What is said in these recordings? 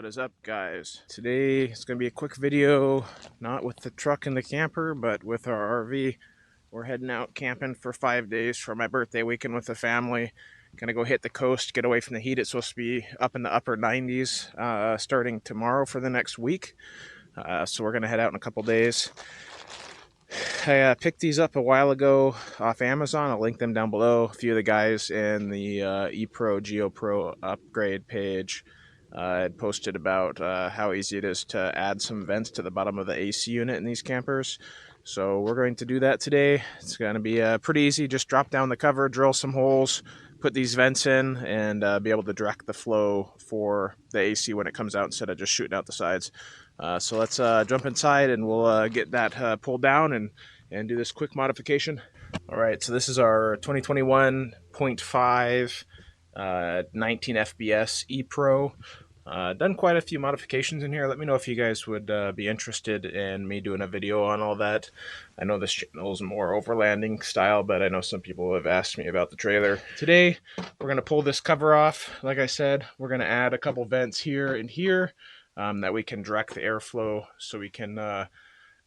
What is up, guys? Today it's going to be a quick video, not with the truck and the camper, but with our RV. We're heading out camping for 5 days for my birthday weekend with the family. Gonna go hit the coast, get away from the heat. It's supposed to be up in the upper 90s starting tomorrow for the next week. So we're gonna head out in a couple days. I picked these up a while ago off Amazon. I'll link them down below. A few of the guys in the ePro GeoPro upgrade page had posted about how easy it is to add some vents to the bottom of the AC unit in these campers. So we're going to do that today. It's going to be pretty easy. Just drop down the cover, drill some holes, put these vents in, and be able to direct the flow for the AC when it comes out instead of just shooting out the sides. So let's jump inside and we'll get that pulled down and do this quick modification. All right, so this is our 2021.5 19 FBS ePro. Done quite a few modifications in here. Let me know if you guys would be interested in me doing a video on all that. I know this channel is more overlanding style, but I know some people have asked me about the trailer. Today, we're going to pull this cover off. Like I said, we're going to add a couple vents here and here that we can direct the airflow so we can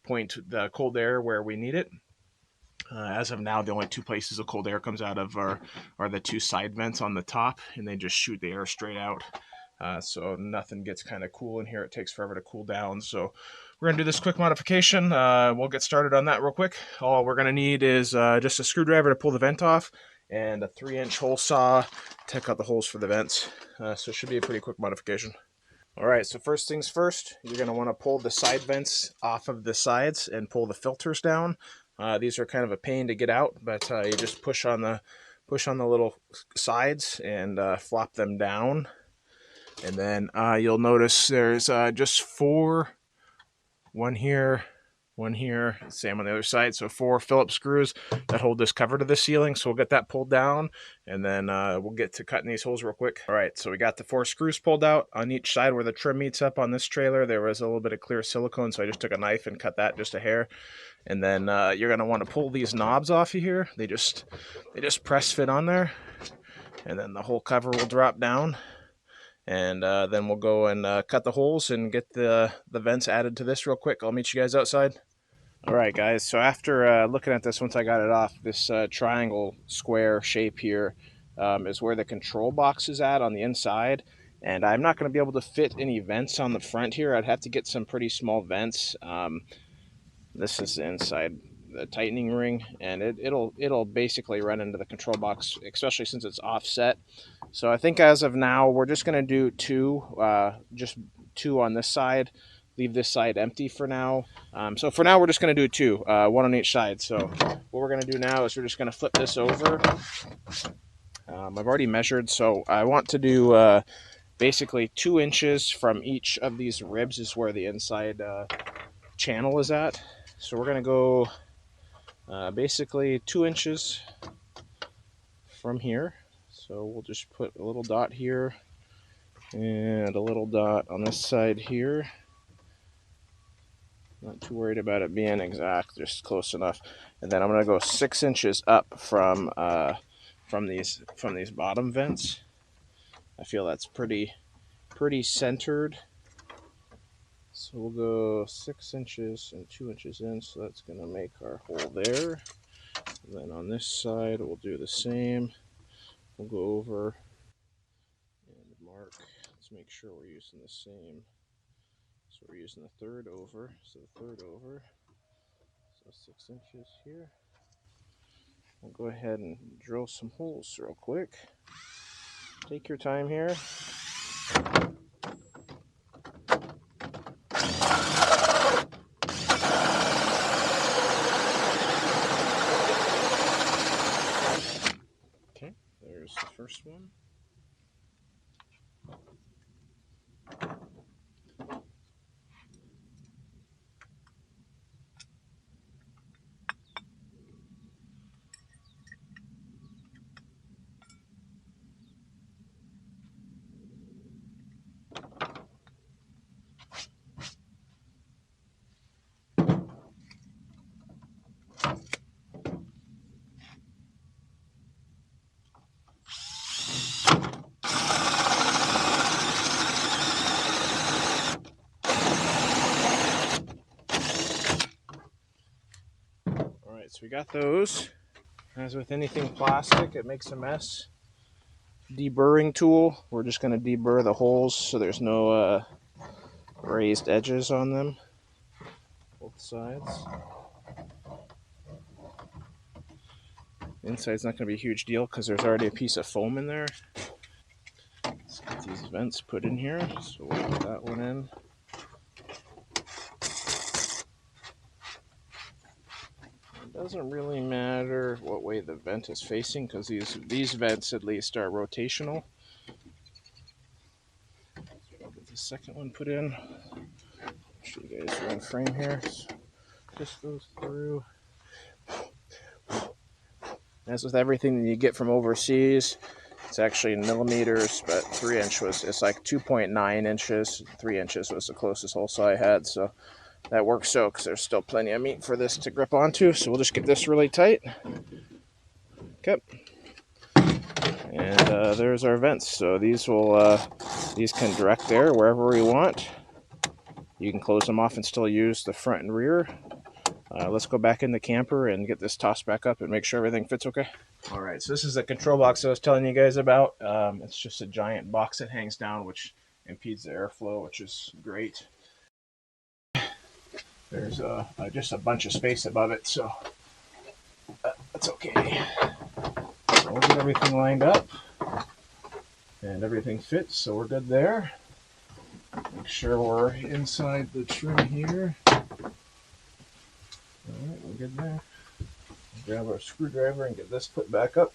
point the cold air where we need it. As of now, the only two places the cold air comes out of are the two side vents on the top, and they just shoot the air straight out. So nothing gets kind of cool in here. It takes forever to cool down. So we're going to do this quick modification. We'll get started on that real quick. All we're going to need is just a screwdriver to pull the vent off and a 3-inch hole saw to cut the holes for the vents. So it should be a pretty quick modification. All right, so first things first, you're going to want to pull the side vents off of the sides and pull the filters down. These are kind of a pain to get out, but you just push on the little sides and flop them down. And then you'll notice there's just 4, one here, same on the other side. So 4 Phillips screws that hold this cover to the ceiling. So we'll get that pulled down, and then we'll get to cutting these holes real quick. All right, so we got the 4 screws pulled out. On each side where the trim meets up on this trailer, there was a little bit of clear silicone, so I just took a knife and cut that just a hair. And then you're going to want to pull these knobs off of here. They just press fit on there, and then the whole cover will drop down. And then we'll go and cut the holes and get the vents added to this real quick. I'll meet you guys outside. All right, guys, so after looking at this, once I got it off, this triangle square shape here is where the control box is at on the inside. And I'm not going to be able to fit any vents on the front here. I'd have to get some pretty small vents. This is the inside, the tightening ring, and it'll basically run into the control box, especially since it's offset. So I think as of now, we're just going to do 2, just 2 on this side. Leave this side empty for now. So for now, we're just going to do 2, 1 on each side. So what we're going to do now is we're just going to flip this over. I've already measured, so I want to do basically 2 inches from each of these ribs is where the inside channel is at. So we're going to go basically 2 inches from here. So we'll just put a little dot here and a little dot on this side here. Not too worried about it being exact, just close enough. And then I'm going to go 6 inches up from these bottom vents. I feel that's pretty centered. So we'll go 6 inches and 2 inches in, so that's going to make our hole there. And then on this side, we'll do the same. We'll go over and mark. Let's make sure we're using the same. So we're using the 3rd over, so the 3rd over. So 6 inches here. We'll go ahead and drill some holes real quick. Take your time here. Okay, there's the first one. so we got those. As with anything plastic, it makes a mess. Deburring tool, we're just going to deburr the holes so there's no raised edges on them, both sides. Inside's not going to be a huge deal because there's already a piece of foam in there. Let's get these vents put in here. So we'll put that one in. It doesn't really matter what way the vent is facing because these vents at least are rotational. I'll get the second one put in. Show you guys are in frame here. So this goes through. As with everything that you get from overseas, it's actually in millimeters, but 3 inch it's like 2.9 inches. 3 inches was the closest hole saw I had, so that works so because there's still plenty of meat for this to grip onto. So we'll just get this really tight. Okay. And there's our vents. So these can direct air wherever we want. You can close them off and still use the front and rear. Let's go back in the camper and get this tossed back up and make sure everything fits okay. All right, so this is the control box I was telling you guys about. It's just a giant box that hangs down, which impedes the airflow, which is great. There's just a bunch of space above it, so that's okay. So we'll get everything lined up, and everything fits, so we're good there. Make sure we're inside the trim here. Alright, we're good there. Grab our screwdriver and get this put back up.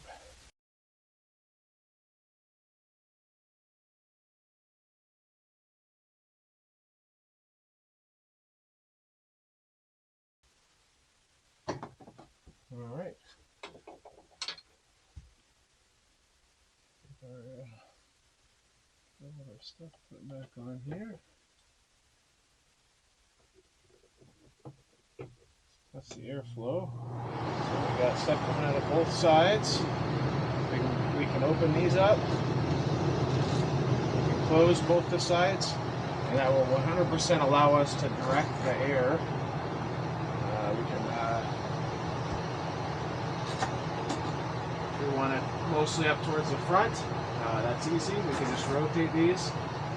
Alright. All our stuff put back on here. That's the airflow. So we got stuff coming out of both sides. We can open these up. We can close both the sides, and that will 100% allow us to direct the air. We can, if we want it mostly up towards the front, that's easy. We can just rotate these,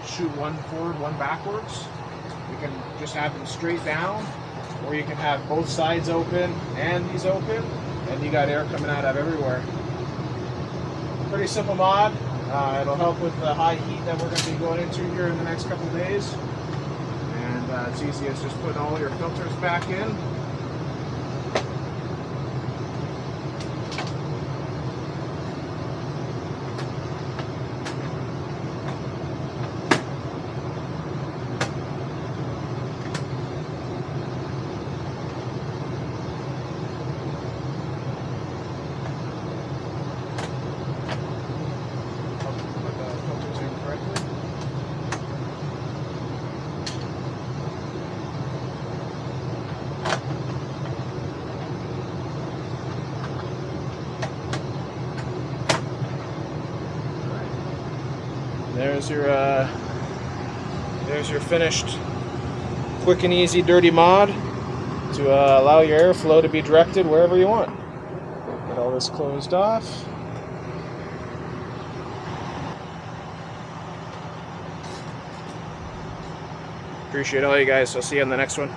shoot one forward, one backwards. We can just have them straight down, or you can have both sides open and these open, and you got air coming out of everywhere. Pretty simple mod. It'll help with the high heat that we're going to be going into here in the next couple of days. And it's easy as just putting all your filters back in. There's your finished quick and easy dirty mod to allow your airflow to be directed wherever you want. Get all this closed off. Appreciate all you guys. I'll see you on the next one.